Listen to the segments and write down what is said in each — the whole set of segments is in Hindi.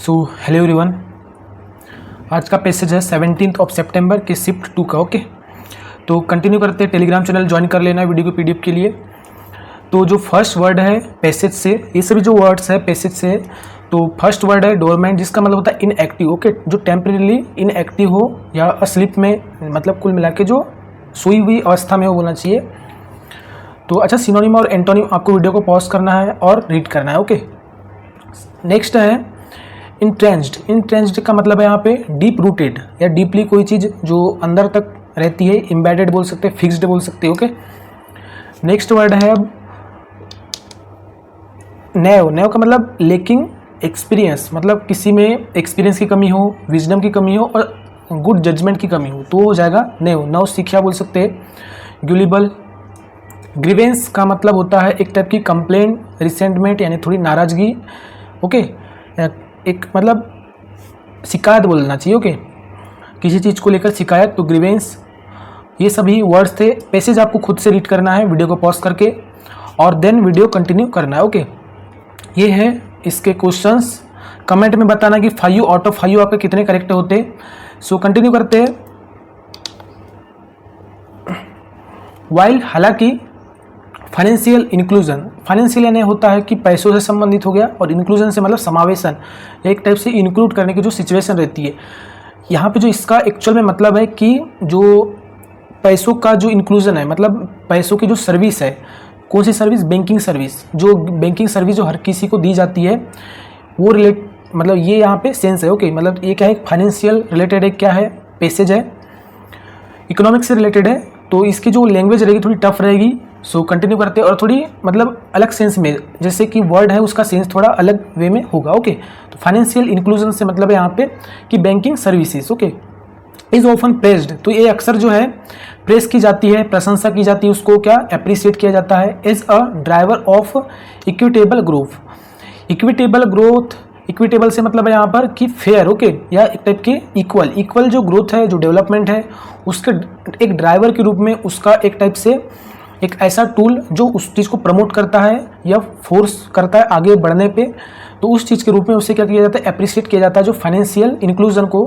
सो हेलो एवरीवन, आज का पैसेज है 17 सितंबर के शिफ्ट 2 का। ओके, तो कंटिन्यू करते हैं। टेलीग्राम चैनल ज्वाइन कर लेना है वीडियो को पीडीएफ के लिए। तो जो फर्स्ट वर्ड है पैसेज से, ये सभी जो वर्ड्स है पैसेज से, तो फर्स्ट वर्ड है डोरमेंट, जिसका मतलब होता है इनएक्टिव। ओके, जो टेम्परेली इनएक्टिव हो या अस्लीप में, मतलब कुल मिला के जो सोई हुई अवस्था में हो बोलना चाहिए। तो अच्छा, सिनोनिम और एंटोनिम आपको वीडियो को पॉज करना है और रीड करना है। ओके, नेक्स्ट है इंट्रेंच्ड। इंट्रेंच्ड का मतलब है यहाँ पे डीप रूटेड या डीपली कोई चीज़ जो अंदर तक रहती है। एम्बेडेड बोल सकते हैं, फिक्स्ड बोल सकते हैं। ओके, नेक्स्ट वर्ड है अब नैव। नैव का मतलब लेकिंग एक्सपीरियंस, मतलब किसी में एक्सपीरियंस की कमी हो, विजडम की कमी हो और गुड जजमेंट की कमी हो तो हो जाएगा नैव। नव शिक्षा बोल सकते हैं। ग्यूलिबल। ग्रीवेंस का मतलब होता है एक टाइप की कंप्लेंट, रिसेंटमेंट यानी थोड़ी नाराजगी। ओके, एक मतलब शिकायत बोलना चाहिए। ओके, किसी चीज़ को लेकर शिकायत, तो ग्रीवेंस। ये सभी वर्ड्स थे। पैसेज आपको खुद से रीड करना है वीडियो को पॉज करके और देन वीडियो कंटिन्यू करना है। ओके, ये है इसके क्वेश्चंस। कमेंट में बताना कि 5 आउट ऑफ 5 आपके कितने करेक्ट होते। सो कंटिन्यू करते हैं। वाइल, हालांकि फाइनेंशियल इंक्लूजन, फाइनेंशियल यानी होता है कि पैसों से संबंधित हो गया, और इंक्लूजन से मतलब समावेशन, एक टाइप से इंक्लूड करने की जो सिचुएशन रहती है। यहाँ पे जो इसका एक्चुअल में मतलब है कि जो पैसों का जो इंक्लूजन है, मतलब पैसों की जो सर्विस है, कौन सी सर्विस? Banking service. जो बैंकिंग सर्विस जो हर किसी को दी जाती है वो रिलेट, मतलब ये यहाँ पे सेंस है। ओके, मतलब ये क्या है? फाइनेंशियल रिलेटेड है, क्या है? पैसेज है, इकोनॉमिक्स से रिलेटेड है। तो इसकी जो लैंग्वेज रहेगी थोड़ी टफ रहेगी। सो कंटिन्यू करते हैं और थोड़ी मतलब अलग सेंस में, जैसे कि वर्ड है उसका सेंस थोड़ा अलग वे में होगा। ओके, तो फाइनेंशियल इंक्लूजन से मतलब है यहाँ पे कि banking services. Okay, is often praised, तो ये अक्सर जो है प्रेस की जाती है, प्रशंसा की जाती है, उसको क्या अप्रिशिएट किया जाता है। As a driver of equitable growth. Equitable growth, equitable से मतलब है यहाँ पर कि फेयर। ओके, या एक टाइप के इक्वल, इक्वल जो ग्रोथ है, जो डेवलपमेंट है, उसके एक ड्राइवर के रूप में, उसका एक टाइप से एक ऐसा टूल जो उस चीज़ को प्रमोट करता है या फोर्स करता है आगे बढ़ने पे, तो उस चीज़ के रूप में उससे क्या किया जाता है? अप्रिशिएट किया जाता है जो फाइनेंशियल इंक्लूजन को।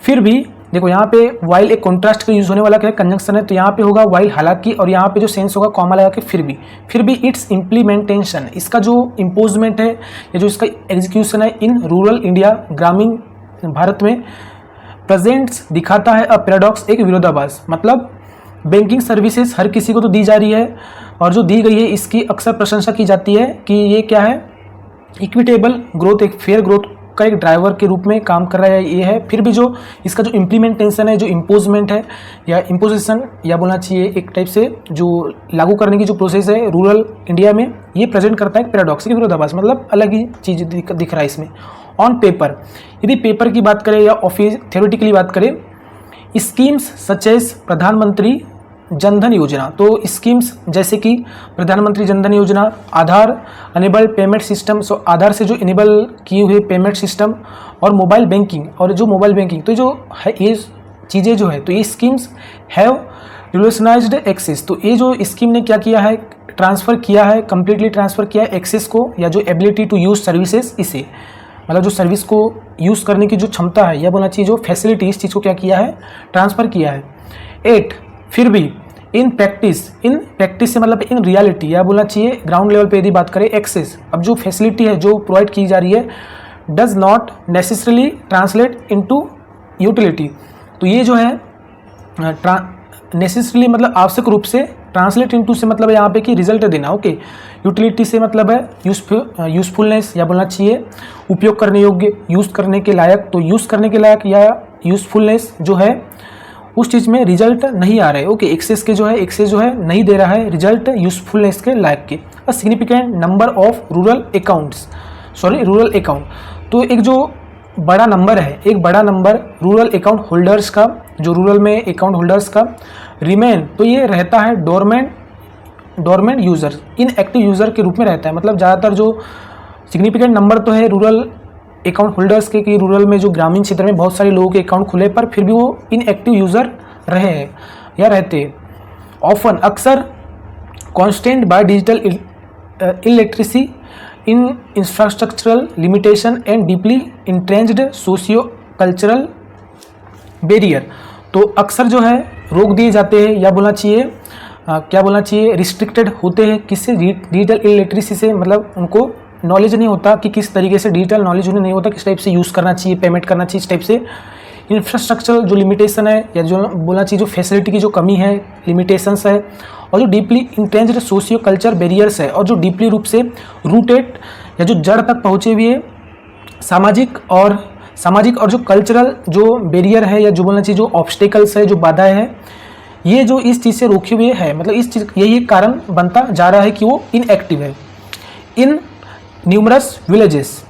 फिर भी देखो यहाँ पे वाइल एक कॉन्ट्रास्ट का यूज होने वाला क्या है? कंजंक्शन है, तो यहाँ पे होगा वाइल हालांकि, और यहाँ पे जो सेंस होगा कॉमा लगा के फिर भी इट्स इम्प्लीमेंटेशन, इसका जो इम्पोजमेंट है या जो इसका एग्जीक्यूशन है इन रूरल इंडिया, ग्रामीण भारत में, प्रेजेंट्स दिखाता है अ पैराडॉक्स, एक विरोधाभास। मतलब बैंकिंग सर्विसेज हर किसी को तो दी जा रही है, और जो दी गई है इसकी अक्सर प्रशंसा की जाती है कि ये क्या है? इक्विटेबल ग्रोथ, एक फेयर ग्रोथ का एक ड्राइवर के रूप में काम कर रहा है ये है। फिर भी जो इसका जो इम्प्लीमेंटेशन है, जो इम्पोजमेंट है या इम्पोजिशन या बोलना चाहिए एक टाइप से जो लागू करने की जो प्रोसेस है रूरल इंडिया में, ये प्रेजेंट करता है एक पैराडॉक्स, एक विरोधाभास, मतलब अलग ही चीज़ दिख रहा है इसमें। ऑन पेपर, यदि पेपर की बात करें या ऑफिस थ्योरेटिकली बात करें, स्कीम्स सच एज प्रधानमंत्री जनधन योजना, तो स्कीम्स जैसे कि प्रधानमंत्री जनधन योजना, आधार अनेबल्ड पेमेंट सिस्टम, सो आधार से जो इनेबल किए हुए पेमेंट सिस्टम, और मोबाइल बैंकिंग, और जो मोबाइल बैंकिंग, तो जो है ये चीज़ें जो है, तो ये स्कीम्स हैव रिवोल्यूशनाइज्ड एक्सेस, तो ये जो स्कीम ने क्या किया है? ट्रांसफ़र किया है, कम्प्लीटली ट्रांसफ़र किया है एक्सेस को, या जो एबिलिटी टू यूज सर्विसेज, इसे मतलब जो सर्विस को यूज़ करने की जो क्षमता है या बोलना चाहिए जो फैसिलिटी, इस चीज़ को क्या किया है? ट्रांसफ़र किया है। 8, फिर भी इन प्रैक्टिस से मतलब इन रियलिटी या बोलना चाहिए ग्राउंड लेवल पे यदि बात करें, एक्सेस, अब जो फैसिलिटी है जो प्रोवाइड की जा रही है, does not necessarily translate into utility, तो ये जो है नेसेसरली मतलब आवश्यक रूप से, ट्रांसलेट इनटू से मतलब यहाँ पे कि रिजल्ट देना। ओके, यूटिलिटी से मतलब है यूजफुलनेस या बोलना चाहिए उपयोग करने योग्य, यूज़ करने के लायक, तो यूज़ करने के लायक या यूजफुलनेस जो है उस चीज़ में रिजल्ट नहीं आ रहे। ओके, एक्सेस जो है नहीं दे रहा है रिजल्ट यूजफुलनेस के लायक के। A significant number of rural account, तो एक जो बड़ा नंबर है, एक बड़ा नंबर रूरल अकाउंट होल्डर्स का, जो रूरल में अकाउंट होल्डर्स का, रिमेन, तो ये रहता है डोरमेंट यूज़र, इनएक्टिव यूज़र के रूप में रहता है। मतलब ज़्यादातर जो सिग्निफिकेंट नंबर तो है रूरल अकाउंट होल्डर्स के, कि रूरल में जो ग्रामीण क्षेत्र में बहुत सारे लोगों के अकाउंट खुले पर फिर भी वो इनएक्टिव यूज़र रहे हैं या रहते हैं। ऑफन, अक्सर, constant by digital illiteracy, in infrastructural limitation and deeply entrenched socio cultural barrier. तो अक्सर जो है रोक दिए जाते हैं, या बोलना चाहिए क्या बोलना चाहिए, रिस्ट्रिक्टेड होते हैं। किससे? डिजिटल इलिटरेसी से, मतलब उनको नॉलेज नहीं होता कि किस तरीके से, डिजिटल नॉलेज उन्हें नहीं होता किस टाइप से यूज़ करना चाहिए, पेमेंट करना चाहिए, इस टाइप से। इंफ्रास्ट्रक्चर जो लिमिटेशन है, या जो बोलना चाहिए जो फैसिलिटी की जो कमी है, लिमिटेशंस है, और जो deeply entrenched socio culture barriers है, और जो डीपली रूप से रूटेड या जो जड़ तक पहुँचे हुए सामाजिक और जो कल्चरल जो बैरियर है, या जो बोलना चाहिए जो ऑब्स्टेकल्स है, जो बाधाएं हैं, ये जो इस चीज़ से रोके हुए है, मतलब इस चीज़ यही एक कारण बनता जा रहा है कि वो इनएक्टिव है। इन न्यूमरस विलेजेस,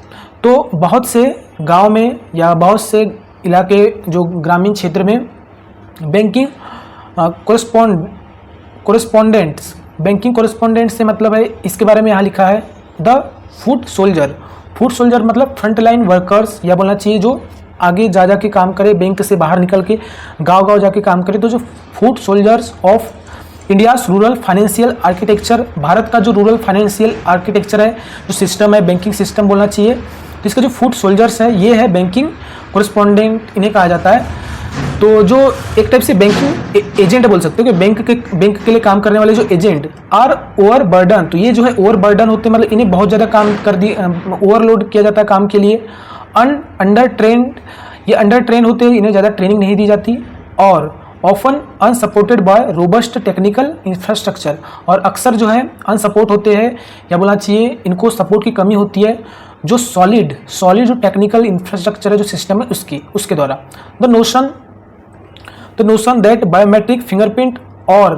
तो बहुत से गांव में या बहुत से इलाके जो ग्रामीण क्षेत्र में बैंकिंग कोरेस्पोंडेंट्स से मतलब है, इसके बारे में यहाँ लिखा है द फूड सोल्जर मतलब फ्रंट लाइन वर्कर्स, या बोलना चाहिए जो आगे जा के काम करे, बैंक से बाहर निकल के गांव जाके काम करे। तो जो food soldiers of India's rural financial architecture, Bharat का जो रूरल फाइनेंशियल आर्किटेक्चर है, जो सिस्टम है, बैंकिंग सिस्टम बोलना चाहिए, तो इसका जो फूड सोल्जर्स है ये है बैंकिंग कोरेस्पोंडेंट, इन्हें कहा जाता है। तो जो एक टाइप से बैंकिंग एजेंट बोल सकते हो कि बैंक के लिए काम करने वाले जो एजेंट आर ओवर बर्डन, तो ये जो है ओवर बर्डन होते हैं, मतलब इन्हें बहुत ज़्यादा काम कर दिया, ओवरलोड किया जाता है काम के लिए। अंडर ट्रेन होते हैं, इन्हें ज़्यादा ट्रेनिंग नहीं दी जाती, और often unsupported by robust technical infrastructure, और अक्सर जो है अनसपोर्ट होते हैं, या बोलना चाहिए इनको सपोर्ट की कमी होती है जो सॉलिड जो टेक्निकल इंफ्रास्ट्रक्चर है, जो सिस्टम है उसके द्वारा। The notion that biometric fingerprint और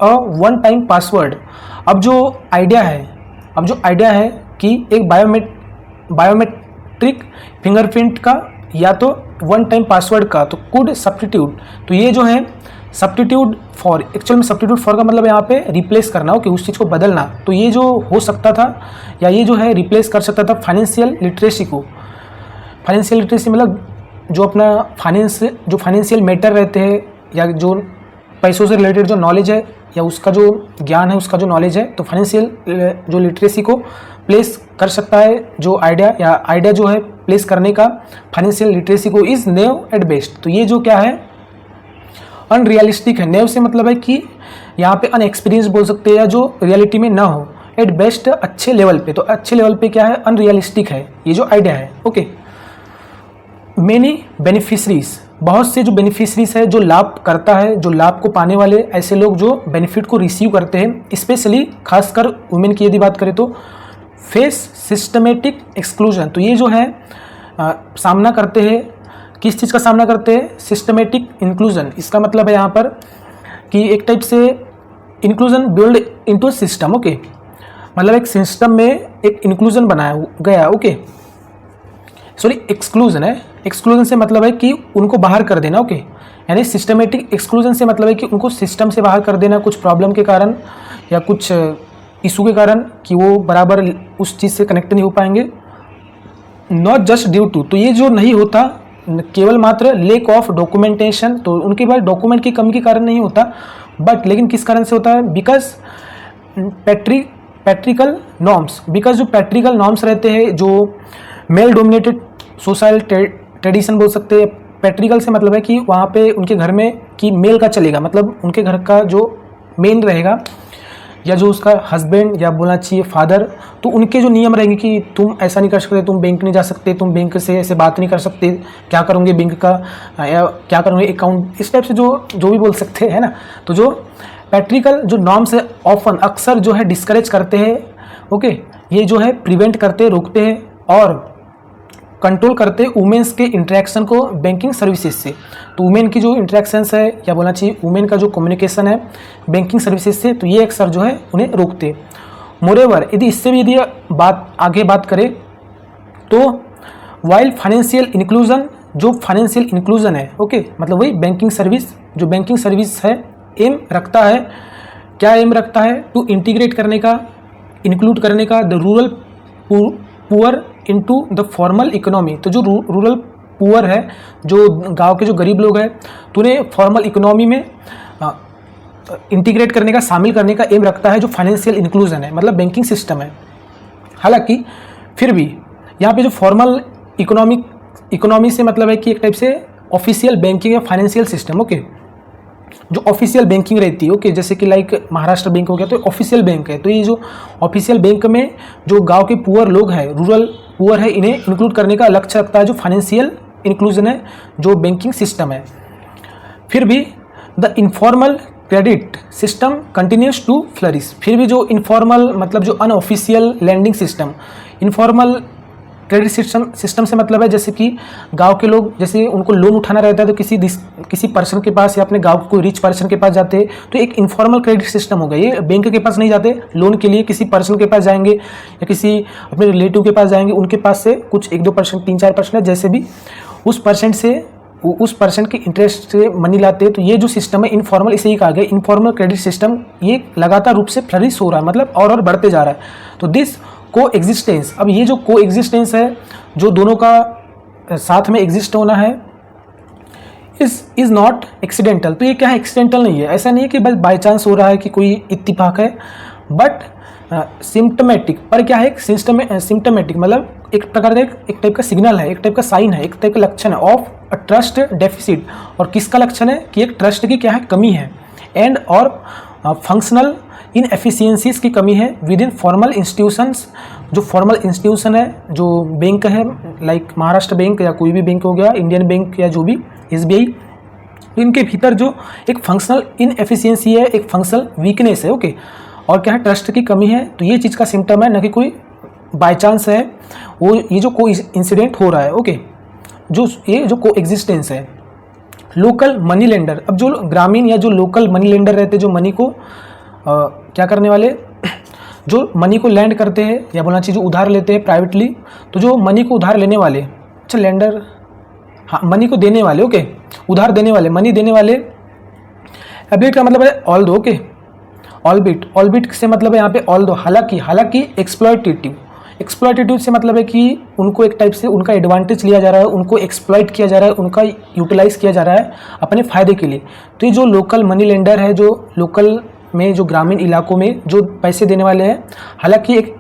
अ वन टाइम पासवर्ड, अब जो आइडिया है कि एक बायोमेट्रिक फिंगरप्रिंट का या तो वन टाइम पासवर्ड का, तो कुड सब्स्टिट्यूट, तो ये जो है सब्स्टिट्यूट फॉर, एक्चुअल में सब्स्टिट्यूट फॉर का मतलब यहाँ पे रिप्लेस करना हो कि उस चीज़ को बदलना, तो ये जो हो सकता था, या ये जो है रिप्लेस कर सकता था फाइनेंशियल लिटरेसी को। फाइनेंशियल लिटरेसी मतलब जो अपना फाइनेंशियल मैटर रहते हैं, या जो पैसों से रिलेटेड जो नॉलेज है, या उसका जो ज्ञान है, उसका जो नॉलेज है, तो फाइनेंशियल जो लिटरेसी को प्लेस कर सकता है, जो आइडिया जो है प्लेस करने का फाइनेंशियल लिटरेसी को, इज़ नेव एट बेस्ट। तो ये जो क्या है अनरियलिस्टिक है। नेव से मतलब है कि यहाँ पे अनएक्सपीरियंस बोल सकते हैं, या जो रियलिटी में ना हो, एट बेस्ट अच्छे लेवल पे, तो अच्छे लेवल पे क्या है, अनरियलिस्टिक है ये जो आइडिया है। ओके, मेनी बेनिफिशरीज, बहुत से जो बेनिफिशरीज है, जो लाभ करता है, जो लाभ को पाने वाले ऐसे लोग जो बेनिफिट को रिसीव करते हैं, स्पेशली खासकर वुमेन की यदि बात करें तो फेस सिस्टमेटिक एक्सक्लूजन, तो ये जो है सामना करते हैं, किस चीज़ का सामना करते हैं, सिस्टमेटिक इंक्लूजन। इसका मतलब है यहाँ पर कि एक टाइप से inclusion build into system. Okay, मतलब एक सिस्टम में एक इंक्लूजन बनाया गया। ओके, सॉरी एक्सक्लूजन है, एक्सक्लूजन से मतलब है कि उनको बाहर कर देना। ओके, यानी सिस्टमेटिक एक्सक्लूजन से मतलब है कि उनको सिस्टम से बाहर कर देना, कुछ प्रॉब्लम के कारण या कुछ इशू के कारण, कि वो बराबर उस चीज़ से कनेक्ट नहीं हो पाएंगे। नॉट जस्ट ड्यू टू, तो ये जो नहीं होता केवल मात्र लेक ऑफ डॉक्यूमेंटेशन, तो उनके पास डॉक्यूमेंट की कमी के कारण नहीं होता, बट लेकिन किस कारण से होता है, बिकॉज पैट्रिकल नॉर्म्स, बिकॉज जो पैट्रिकल नॉर्म्स रहते हैं, जो मेल डोमिनेटेड सोशल ट्रेडिशन बोल सकते हैं। पैट्रिकल से मतलब है कि वहाँ पे उनके घर में कि मेल का चलेगा, मतलब उनके घर का जो मेन रहेगा, या जो उसका हस्बैंड या बोलना चाहिए फादर, तो उनके जो नियम रहेंगे कि तुम ऐसा नहीं कर सकते, तुम बैंक नहीं जा सकते, तुम बैंक से ऐसे बात नहीं कर सकते, क्या करोगे बैंक का, या क्या करोगे अकाउंट, इस टाइप से जो भी बोल सकते हैं ना। तो जो पैट्रिकल जो नॉर्म्स है ऑफन अक्सर जो है डिस्करेज करते हैं। ओके, ये जो है प्रिवेंट करते, रोकते हैं और कंट्रोल करते वुमेन्स के इंटरेक्शन को बैंकिंग सर्विसेज से। तो वुमेन की जो इंटरेक्शंस है, या बोलना चाहिए वुमेन का जो कम्युनिकेशन है बैंकिंग सर्विसेज से, तो ये अक्सर जो है उन्हें रोकते। मोरेवर, यदि इससे भी यदि आगे बात करें तो वाइल फाइनेंशियल इंक्लूजन, जो फाइनेंशियल इंक्लूजन है, ओके, मतलब वही बैंकिंग सर्विस, जो बैंकिंग सर्विस है एम रखता है, क्या एम रखता है, टू इंटीग्रेट करने का, इंक्लूड करने का the rural poor into the formal economy. तो जो रूरल पुअर है, जो गांव के जो गरीब लोग हैं, तो उन्हें फॉर्मल इकोनॉमी में इंटीग्रेट करने का, शामिल करने का एम रखता है जो फाइनेंशियल इंक्लूजन है, मतलब बैंकिंग सिस्टम है। हालांकि फिर भी यहाँ पे जो फॉर्मल इकोनॉमी से मतलब है कि एक टाइप से ऑफिशियल बैंकिंग या फाइनेंशियल सिस्टम, ओके, जो ऑफिशियल बैंकिंग रहती है, ओके, जैसे कि लाइक महाराष्ट्र बैंक हो गया तो ऑफिशियल बैंक है। तो ये जो ऑफिशियल बैंक में जो गांव के पुअर लोग हैं, रूरल पुअर है, इन्हें इंक्लूड करने का लक्ष्य रखता है जो फाइनेंशियल इंक्लूजन है, जो बैंकिंग सिस्टम है। फिर भी the informal credit system continues to flourish. फिर भी जो इनफॉर्मल मतलब जो unofficial landing system, informal credit system से मतलब है जैसे कि गांव के लोग, जैसे उनको लोन उठाना रहता है तो किसी पर्सन के पास या अपने गांव के कोई रिच पर्सन के पास जाते हैं, तो एक इनफॉर्मल क्रेडिट सिस्टम हो गया। ये बैंक के पास नहीं जाते लोन के लिए, किसी पर्सन के पास जाएंगे या किसी अपने रिलेटिव के पास जाएंगे, उनके पास से कुछ 1-2%, 3-4% जैसे भी उस पर्सन के इंटरेस्ट से मनी लाते हैं। तो ये जो सिस्टम है इनफॉर्मल, इसे ही कहा गया इनफॉर्मल क्रेडिट सिस्टम। ये लगातार रूप से फ्लरिश हो रहा है, मतलब और बढ़ते जा रहा है। तो दिस को एग्जिस्टेंस, अब ये जो को एग्जिस्टेंस है, जो दोनों का साथ में एग्जिस्ट होना है, इज नॉट एक्सीडेंटल। तो ये क्या है, एक्सीडेंटल नहीं है। ऐसा नहीं है कि बस बाय चांस हो रहा है कि कोई इत्तिफाक है, बट सिम्टमेटिक। पर क्या है, सिम्टमेटिक मतलब एक प्रकार का एक टाइप का सिग्नल है, एक टाइप का साइन है, एक टाइप का लक्षण है ऑफ अ ट्रस्ट डेफिसिट। और किसका लक्षण है कि एक ट्रस्ट की क्या है, कमी है, एंड और फंक्शनल इन एफिशिएंसीज की कमी है विद इन फॉर्मल इंस्टीट्यूशंस। जो फॉर्मल इंस्टीट्यूशन है, जो बैंक है, लाइक महाराष्ट्र बैंक या कोई भी बैंक हो गया, इंडियन बैंक या जो भी SBI, इनके भीतर जो एक फंक्शनल इन एफिशिएंसी है, एक फंक्शनल वीकनेस है, ओके, और क्या है, ट्रस्ट की कमी है। तो ये चीज़ का सिम्टम है, न कि कोई बाय चांस है, वो ये जो को इंसिडेंट हो रहा है, ओके, ये जो को एग्जिस्टेंस है। लोकल मनी लेंडर, अब जो ग्रामीण या जो लोकल मनी लेंडर रहते हैं, जो मनी को क्या करने वाले, जो मनी को लैंड करते हैं या बोलना चाहिए जो उधार लेते हैं प्राइवेटली, तो जो मनी को उधार लेने वाले, अच्छा लेंडर, हाँ, मनी को देने वाले, ओके, उधार देने वाले, मनी देने वाले। एबिट का मतलब है ऑल दो, ओके, ऑलबिट से मतलब है यहाँ पे ऑल दो, हालांकि एक्सप्लॉयटेटिव से मतलब है कि उनको एक टाइप से उनका एडवांटेज लिया जा रहा है, उनको एक्सप्लॉइट किया जा रहा है, उनका यूटिलाइज किया जा रहा है अपने फ़ायदे के लिए। तो ये जो लोकल मनी लेंडर है, जो लोकल में जो ग्रामीण इलाकों में जो पैसे देने वाले हैं, हालांकि एक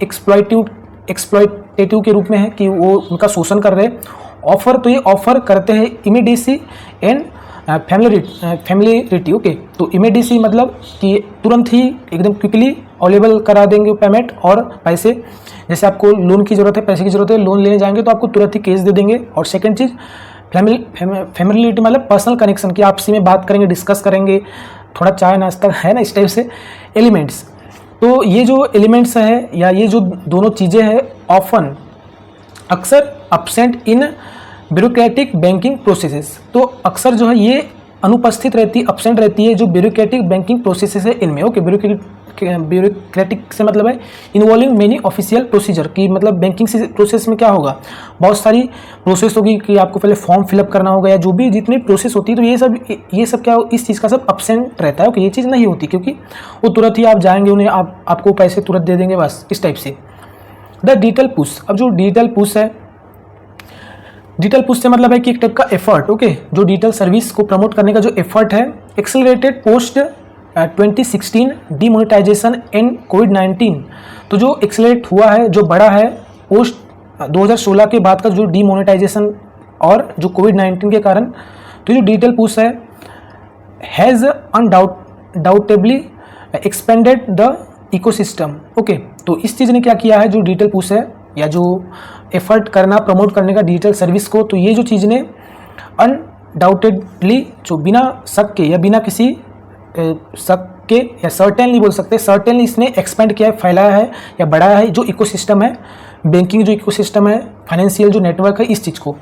एक्सप्लॉयटेटिव के रूप में है कि वो उनका शोषण कर रहे हैं। ऑफर, तो ये ऑफर करते हैं इमीडिएसी एंड फैमिलियरिटी, ओके। तो इमीडिएसी मतलब कि तुरंत ही एकदम क्विकली अवेलेबल करा देंगे पेमेंट और पैसे। जैसे आपको लोन की ज़रूरत है, पैसे की ज़रूरत है, लोन लेने जाएंगे तो आपको तुरंत ही कैश दे देंगे। और सेकंड चीज़ फैमिलियरिटी मतलब पर्सनल कनेक्शन, कि आपसी में बात करेंगे, डिस्कस करेंगे, थोड़ा चाय नाश्ता है ना, इस टाइप से एलिमेंट्स। तो ये जो एलिमेंट्स है या ये जो दोनों चीज़ें हैं ऑफन अक्सर absent in bureaucratic banking processes. तो अक्सर जो है ये अनुपस्थित रहती, अपसेंट रहती है जो ब्यूरोक्रेटिक बैंकिंग प्रोसेसेस है इनमें, ओके। ब्यूरोक्रेटिक से मतलब है इन्वॉल्विंग मेनी ऑफिशियल प्रोसीजर, की मतलब बैंकिंग प्रोसेस में क्या होगा, बहुत सारी प्रोसेस होगी कि आपको पहले फॉर्म फिलअप करना होगा या जो भी जितनी प्रोसेस होती है। तो ये सब क्या, इस चीज़ का सब अपसेंट रहता है, ओके। ये चीज़ नहीं होती क्योंकि वो तुरंत ही आप जाएंगे, उन्हें आपको पैसे तुरंत दे देंगे, बस इस टाइप से। द डिजिटल पुश, अब जो डिजिटल पुश है, डिजिटल पुश से मतलब है कि एक टाइप का एफर्ट, ओके, जो डिजिटल सर्विस को प्रमोट करने का जो एफर्ट है, एक्सेलरेटेड पोस्ट 2016 डीमोनेटाइजेशन एंड कोविड-19। तो जो एक्सेलरेट हुआ है, जो बड़ा है पोस्ट 2016 के बाद का जो डीमोनेटाइजेशन और जो कोविड-19 के कारण, तो जो डिजिटल पुश है has undoubtedly expanded the ecosystem, okay. तो इस चीज़ ने क्या किया है, जो डिजिटल पुश है या जो एफर्ट करना, प्रमोट करने का डिजिटल सर्विस को, तो ये जो चीज़ ने अनडाउटेडली, जो बिना शक के या बिना किसी शक के या सर्टेनली बोल सकते हैं, सर्टेनली इसने एक्सपेंड किया है, फैलाया है या बढ़ाया है जो इकोसिस्टम है, बैंकिंग जो इकोसिस्टम है, फाइनेंशियल जो नेटवर्क है, इस चीज़ को।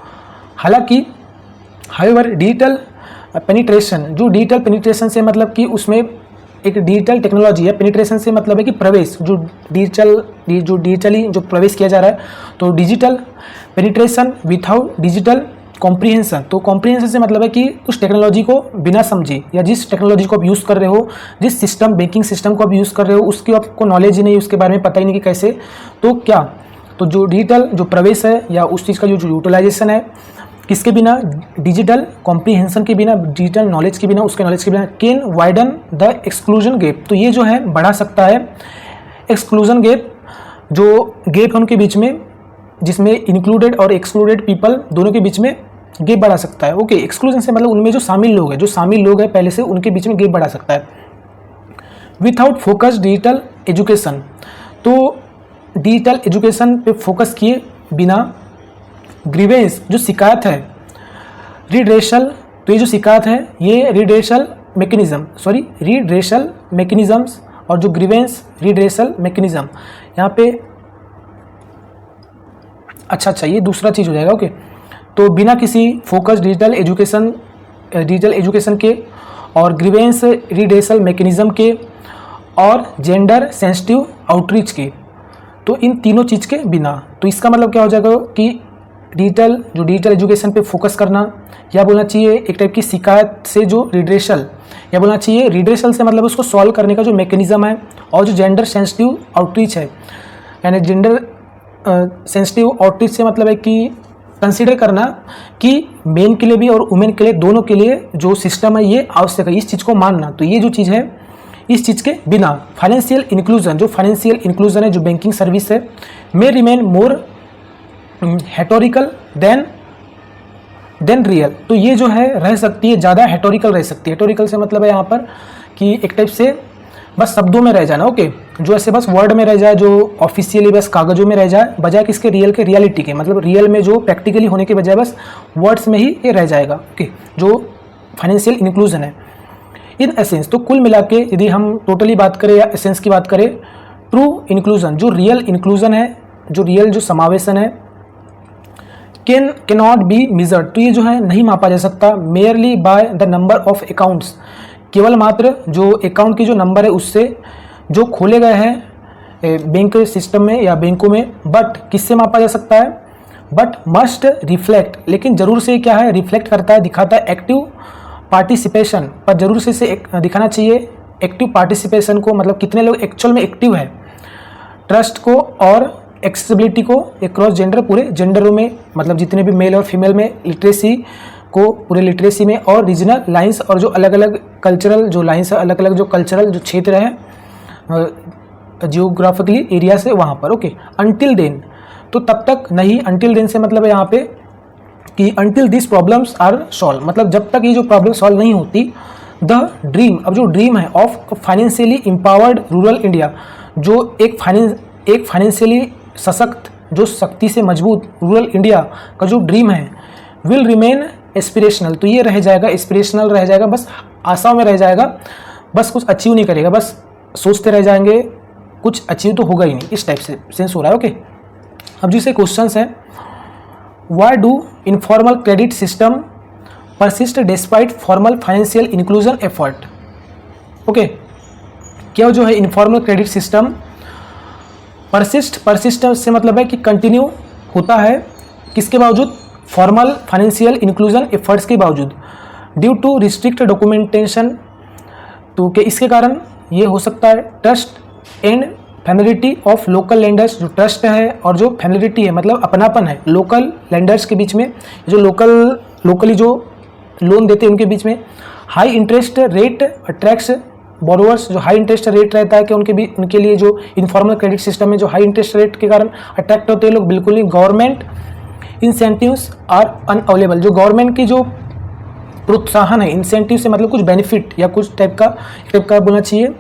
हालांकि हाउएवर डिजिटल पेनिट्रेशन, जो डिजिटल पेनिट्रेशन से मतलब कि उसमें एक डिजिटल टेक्नोलॉजी है, पेनिट्रेशन से मतलब है कि प्रवेश, जो डिजिटली जो प्रवेश किया जा रहा है, तो digital penetration without digital comprehension. तो कॉम्प्रीहेंशन से मतलब है कि उस टेक्नोलॉजी को बिना समझे या जिस टेक्नोलॉजी को आप यूज़ कर रहे हो, जिस सिस्टम, बैंकिंग सिस्टम को आप यूज़ कर रहे हो, उसकी आपको नॉलेज ही नहीं, उसके बारे में पता ही नहीं कि कैसे, तो क्या, तो जो डिजिटल जो प्रवेश है या उस चीज़ का जो यूटिलाइजेशन है, किसके बिना, डिजिटल कॉम्प्रीहेंशन के बिना, डिजिटल नॉलेज के बिना, उसके नॉलेज के बिना, can widen the exclusion gap. तो ये जो है बढ़ा सकता है एक्सक्लूजन गैप जो गैप है उनके बीच में, जिसमें इंक्लूडेड और एक्सक्लूडेड पीपल दोनों के बीच में गैप बढ़ा सकता है। ओके, एक्सक्लूजन से मतलब उनमें जो शामिल लोग हैं पहले से, उनके बीच में गैप बढ़ा सकता है। विथआउट फोकस डिजिटल एजुकेशन, तो डिजिटल एजुकेशन पे फोकस किए बिना ग्रीवेंस जो शिकायत है, रिड्रेशल, तो ये जो शिकायत है ये रिड्रेशल मैकेनिज्म्स और जो ग्रीवेंस रिड्रेशल मैकेनिज्म यहाँ पे अच्छा ये दूसरा चीज़ हो जाएगा। ओके, तो बिना किसी फोकस डिजिटल एजुकेशन के और ग्रीवेंस रिड्रेशल मैकेनिज्म के और जेंडर सेंसिटिव आउटरीच के, तो इन तीनों चीज़ के बिना, तो इसका मतलब क्या हो जाएगा कि डिजिटल एजुकेशन पे फोकस करना, या बोलना चाहिए एक टाइप की शिकायत से जो रिड्रेशल, या बोलना चाहिए रिड्रेशल से मतलब उसको सॉल्व करने का जो मैकेनिज्म है, और जो जेंडर सेंसिटिव आउटरीच है, यानी जेंडर सेंसिटिव आउटरीच से मतलब है कि कंसीडर करना कि मेन के लिए भी और वुमेन के लिए, दोनों के लिए जो सिस्टम है ये आवश्यक है, इस चीज़ को मानना। तो ये जो चीज़ है, इस चीज़ के बिना फाइनेंशियल इंक्लूजन है, जो बैंकिंग सर्विस है, may remain more rhetorical than real, तो ये जो है रह सकती है, ज़्यादा हेटोरिकल रह सकती है। हेटोरिकल से मतलब है यहाँ पर कि एक टाइप से बस शब्दों में रह जाना। ओके, जो ऐसे बस वर्ड में रह जाए, जो ऑफिशियली बस कागजों में रह जाए, बजाय किसके रियलिटी के, मतलब रियल में जो प्रैक्टिकली होने के बजाय बस वर्ड्स में ही ये रह जाएगा। ओके, जो फाइनेंशियल इंक्लूजन है इन एसेंस, तो कुल मिला के यदि हम टोटली बात करें या एसेंस की बात करें, ट्रू इंक्लूजन, जो रियल इंक्लूजन है, जो रियल जो समावेशन है, कैन नॉट बी मेजर्ड, तो ये जो है नहीं मापा जा सकता, merely by the number of accounts, केवल मात्र जो अकाउंट की जो नंबर है उससे, जो खोले गए हैं बैंक सिस्टम में या बैंकों में, बट किससे मापा जा सकता है, बट मस्ट रिफ्लेक्ट, लेकिन जरूर से क्या है, रिफ्लेक्ट करता है, दिखाता है एक्टिव पार्टिसिपेशन, पर जरूर से दिखाना चाहिए एक्टिव पार्टिसिपेशन को, मतलब कितने लोग एक्चुअल में एक्टिव है, ट्रस्ट को और एक्सेसिबिलिटी को अक्रॉस जेंडर, पूरे जेंडरों में, मतलब जितने भी मेल और फीमेल में, लिटरेसी को पूरे लिटरेसी में, और रीजनल लाइंस, और जो अलग अलग कल्चरल जो लाइंस है, अलग अलग जो कल्चरल जो क्षेत्र है जियोग्राफिकली एरिया से वहाँ पर। ओके, अंटिल देन, तो तब तक नहीं, अंटिल देन से मतलब है यहाँ पे कि until this problems are solve, मतलब जब तक ये जो प्रॉब्लम सॉल्व नहीं होती, द ड्रीम, अब जो ड्रीम है of financially empowered rural India, जो एक फाइनेंशियली सशक्त, जो शक्ति से मजबूत रूरल इंडिया का जो ड्रीम है, विल रिमेन एस्पिरेशनल, तो ये रह जाएगा, एस्पिरेशनल रह जाएगा, बस आशाओं में रह जाएगा, बस कुछ अचीव नहीं करेगा, बस सोचते रह जाएंगे, कुछ अचीव तो होगा ही नहीं, इस टाइप से सेंस हो रहा है। ओके, अब जैसे क्वेश्चंस है, why do informal credit system persist despite formal financial inclusion effort. Okay, क्या जो है इनफॉर्मल क्रेडिट सिस्टम परसिस्ट से मतलब है कि कंटिन्यू होता है, किसके बावजूद, फॉर्मल फाइनेंशियल इंक्लूजन एफर्ट्स के बावजूद, ड्यू टू रिस्ट्रिक्ट डॉक्यूमेंटेशन, तो कि इसके कारण ये हो सकता है trust and familiarity of local lenders, जो ट्रस्ट है और जो फैमिलिटी है, मतलब अपनापन है लोकल लेंडर्स के बीच में, जो लोकली जो लोन देते हैं उनके बीच में, high interest rate attracts borrowers, जो हाई इंटरेस्ट रेट रहता है कि उनके लिए जो इनफॉर्मल क्रेडिट सिस्टम में जो हाई इंटरेस्ट रेट के कारण अट्रैक्ट होते हैं लोग, बिल्कुल नहीं, गवर्नमेंट इंसेंटिव्स आर अनअवेलेबल, जो गवर्नमेंट की जो प्रोत्साहन है, इंसेंटिव से मतलब कुछ बेनिफिट या कुछ टाइप का बोलना चाहिए,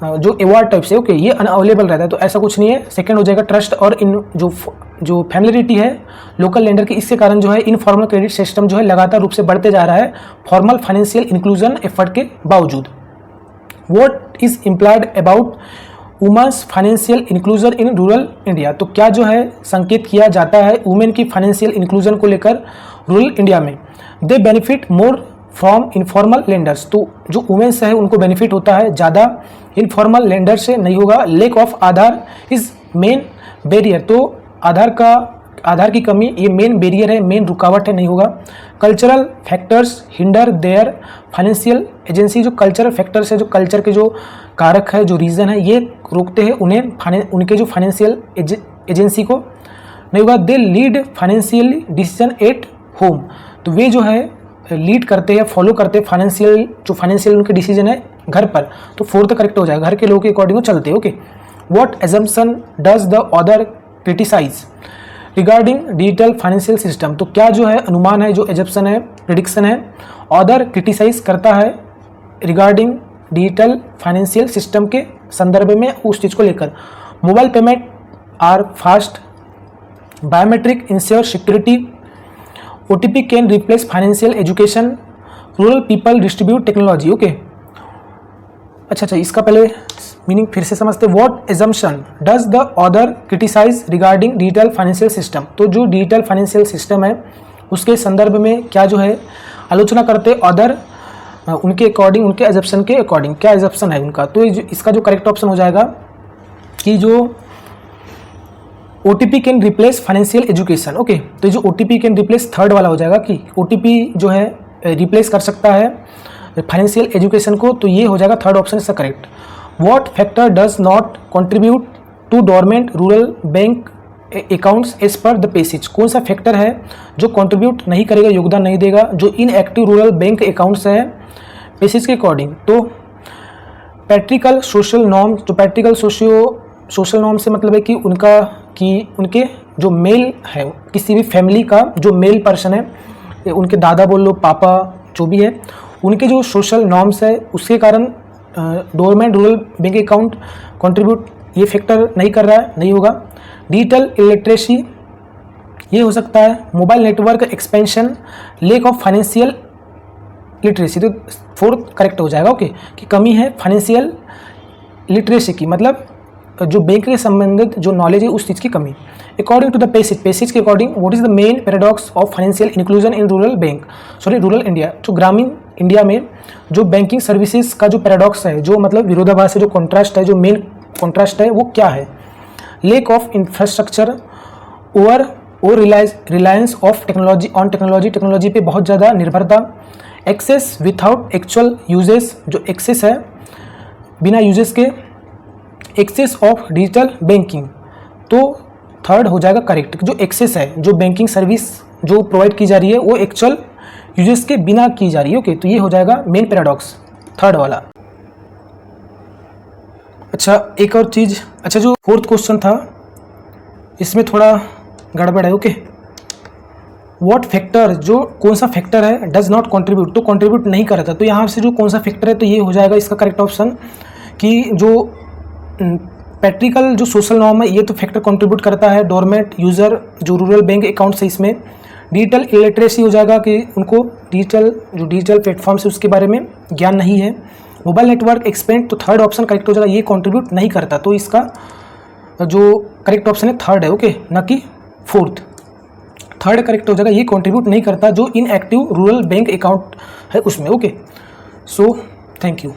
जो अवार्ड टाइप से, ओके, ये अनअवेलेबल रहता है, तो ऐसा कुछ नहीं है। सेकंड हो जाएगा ट्रस्ट और इन जो फैमिलिटी है लोकल लेंडर की, इसके कारण जो है इनफॉर्मल क्रेडिट सिस्टम जो है लगातार रूप से बढ़ते जा रहा है फॉर्मल फाइनेंशियल इंक्लूजन एफर्ट के बावजूद। What is implied about women's financial inclusion in rural India, तो क्या जो है संकेत किया जाता है वुमेन की फाइनेंशियल इंक्लूजन को लेकर रूरल इंडिया में, दे benefit more from informal lenders, तो जो वुमेन्स है उनको बेनिफिट होता है ज़्यादा इनफॉर्मल लेंडर से नहीं होगा। Lake of Aadhaar is main barrier, तो आधार की कमी ये मेन बैरियर है, मेन रुकावट है, नहीं होगा। Cultural factors hinder there financial agency, जो कल्चरल फैक्टर्स है, जो कल्चर के जो कारक है, जो रीज़न है, ये रोकते हैं उनके जो फाइनेंशियल एजेंसी को, नहीं होगा। They lead financial decision at home, तो वे जो है लीड करते हैं, फॉलो करते हैं फाइनेंशियल उनके डिसीजन है घर पर, तो फोर्थ करेक्ट हो जाएगा, घर के लोगों के अकॉर्डिंग चलते हैं। Okay, what assumption does the author criticise regarding digital financial system. तो क्या जो है अनुमान है, जो एजम्पशन है, प्रिडिक्शन है, ऑथर क्रिटिसाइज करता है रिगार्डिंग डिजिटल फाइनेंशियल सिस्टम के संदर्भ में उस चीज़ को लेकर। Mobile payment are fast, biometric ensure security, OTP can replace financial education, rural people distribute technology. Okay, अच्छा, इसका पहले मीनिंग फिर से समझते। What assumption does the author criticise regarding digital financial system. तो जो डिजिटल फाइनेंशियल सिस्टम है उसके संदर्भ में क्या जो है आलोचना करते ऑथर, उनके अकॉर्डिंग, उनके एजम्पशन के अकॉर्डिंग क्या एजम्पशन है उनका। तो इसका जो करेक्ट ऑप्शन हो जाएगा कि जो OTP can replace financial education. Okay, तो जो OTP कैन रिप्लेस थर्ड वाला हो जाएगा कि OTP जो है रिप्लेस कर सकता है फाइनेंशियल एजुकेशन को, तो ये हो जाएगा थर्ड ऑप्शन इसका correct. What factor does not contribute to dormant rural bank accounts as per the passage. कौन सा फैक्टर है जो कंट्रीब्यूट नहीं करेगा, योगदान नहीं देगा, जो इनएक्टिव रूरल बैंक अकाउंट्स है पैसेज के अकॉर्डिंग। तो पैट्रिकल सोशल नॉर्म, जो पैट्रिकल सोशल नॉर्म से मतलब है कि उनके जो मेल है, किसी भी फैमिली का जो मेल पर्सन है, उनके दादा बोल लो, पापा, जो भी है, उनके जो सोशल नॉर्म्स है उसके कारण dormant rural bank account contribute ये फैक्टर नहीं कर रहा है, नहीं होगा। डिजिटल इलिटरेसी ये हो सकता है। Mobile network expansion, lake of financial literacy, तो फोर्थ करेक्ट हो जाएगा। ओके, कि कमी है फाइनेंशियल लिटरेसी की, मतलब जो बैंक के संबंधित जो नॉलेज है उस चीज़ की कमी। अकॉर्डिंग टू द पैसेज के according what is the main paradox of financial inclusion in rural India. जो ग्रामीण इंडिया में जो बैंकिंग सर्विसेज का जो पैराडॉक्स है, जो मतलब विरोधाभास है, जो कॉन्ट्रास्ट है, जो मेन कॉन्ट्रास्ट है वो क्या है। Lake of infrastructure, over Reliance of technology on technology पे बहुत ज़्यादा निर्भरता, एक्सेस विथआउट एक्चुअल यूजेस, जो एक्सेस है बिना यूजेस के, एक्सेस ऑफ डिजिटल बैंकिंग। तो थर्ड हो जाएगा करेक्ट, जो एक्सेस है, जो बैंकिंग सर्विस जो प्रोवाइड की जा रही है वो एक्चुअल यूजेस के बिना की जा रही है। ओके, तो ये हो जाएगा मेन पैराडॉक्स थर्ड वाला। अच्छा, एक और चीज़, अच्छा जो फोर्थ क्वेश्चन था इसमें थोड़ा गड़बड़ है। ओके, व्हाट फैक्टर, जो कौन सा फैक्टर है डज नॉट कंट्रीब्यूट, तो कंट्रीब्यूट नहीं कर रहा था। तो यहाँ से जो कौन सा फैक्टर है, तो ये हो जाएगा इसका करेक्ट ऑप्शन कि जो पैट्रिकल जो सोशल नॉर्म है ये तो फैक्टर कंट्रीब्यूट करता है। डोरमेंट यूज़र जो रूरल बैंक अकाउंट्स है इसमें। डिजिटल इलिटरेसी हो जाएगा कि उनको डिजिटल प्लेटफॉर्म से उसके बारे में ज्ञान नहीं है। मोबाइल नेटवर्क एक्सपेंड, तो थर्ड ऑप्शन करेक्ट हो जाएगा, ये कंट्रीब्यूट नहीं करता। तो इसका जो करेक्ट ऑप्शन है थर्ड है। ओके, ना कि फोर्थ। थर्ड करेक्ट हो जाएगा, ये कंट्रीब्यूट नहीं करता जो इनएक्टिव रूरल बैंक अकाउंट है उसमें। Okay, so thank you.